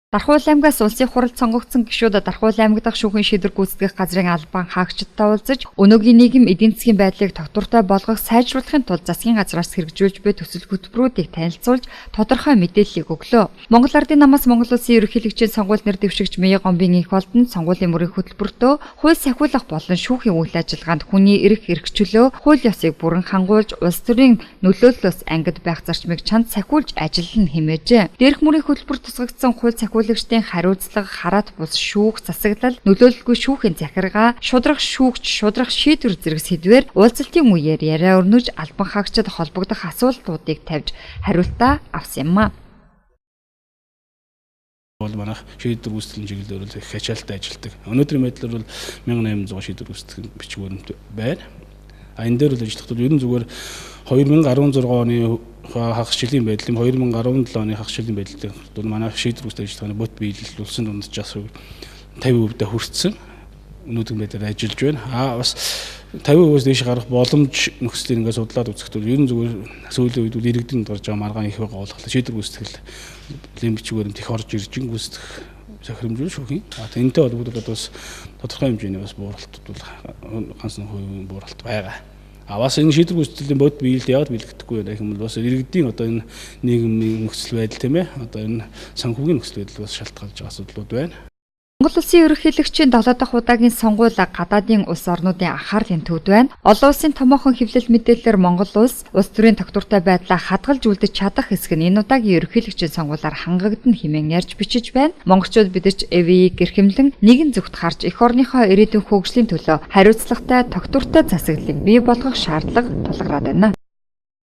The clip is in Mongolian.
Дархуул аймгаас улсын хуралд сонгогдсон гишүүд Дархуул аймаг дахь шүүхийн шийдвэр гүйцэтгэх газрын албан хаагчдтай уулзаж өнөөгийн нийгэм эдийн засгийн байдлыг тогтвортой болгох сайжруулахын тулд засгийн газраас хэрэгжүүлж буй төсөл хөтөлбөрүүдийг танилцуулж тодорхой мэдээллийг өглөө. Монгол Ардын намаас Монгол Улсын ерөнхийлөгчийн сонгуульд нэр дэвшигч Мяа Гомбын их болдонд сонгуулийн мөрийн хөтөлбөртөө хууль сахиулах болон шүүхийн үйл ажиллагаанд хүний эрх эрхчлөө, хууль ёсыг бүрэн хангуулж, улс төрийн нөлөөллөөс ангид байх зарчмыг чанд сахиулж ажиллана хэмээжээ. Дээрх мөрийн хөтөлбөрт тусгагдсан хууль сахиулагчдын хариуцлага, хараат бус шүүх, засаглал, нөлөөлөлгүй шүүхийн захиргаа, шудрах шүүгч, шудрах шийдвэр зэрэг сэдвээр уулзалтын үеэр яриа өрнөж албан хаагчид холбогдох асуултуудыг тавьж хариултаа авсан юм а. Манайх шийдвэр гүйцэтгэлийн чиглэлээр их ачаалттай ажилладаг. Өнөөдрийн байдлаар бол 1800 шийдвэр гүйцэтгэх бичвэрэмт байна. Энэ дээр л ажиллахдаа ерөн зүгээр 2016 оны хагас жилийн байдал, 2017 оны хагас жилийн байдлыг бол манай шийдвэр гүйцэтгэх ажиллагааны бот биелэл улсын дунджаас 50% хүрсэн. Өнөөдрийн байдлаар ажиллаж байна. Бас 50%-аас дээш гарах боломж нөхцөлийг ингээд судлаад үзэхдээ ерөн зүгээр сүүлийн үед иргэдэнд гарч байгаа маргаан их байгаа болохоо шийдвэр гүйцэтгэлийн бичвэрэмт их орж ирж гүйцэтгэх захирамжуул шүүхийн. Энэтэй холбогдоод бас тодорхой хэмжээний бас бууралтууд бол ганцхан хувийн бууралт байгаа. Бас энэ шийдвэр гүйцэтгэлийн бод биелэлд яагаад бэлгэдэггүй байх юм бол бас иргэдийн одоо энэ нийгмийн нөхцөл байдал тийм ээ. Одоо энэ санхүүгийн нөхцөл байдал бас шалтгаалж байгаа асуудлууд байна. Монгол Улсын ерөнхийлөгчийн 7 дахь удаагийн сонгуул гадаадын улс орнуудын анхаарлын төвд байна. Олон улсын томоохон хэвлэл мэдээлэлээр Монгол улс төрийн тогтвортой байдлаа хадгалж үлдэж чадах хэсэг нь энэ удаагийн ерөнхийлөгчийн сонгуулиар хангагдана хэмээн ярьж бичиж байна. Монголчууд бидэрч ЭВ-ийг гэрхэмлэн нэгэн зүгт харж эх орныхоо ирээдүйн хөгжлийн төлөө хариуцлагатай тогтвортой засаглалыг бий болгох шаардлага тулгараад байна.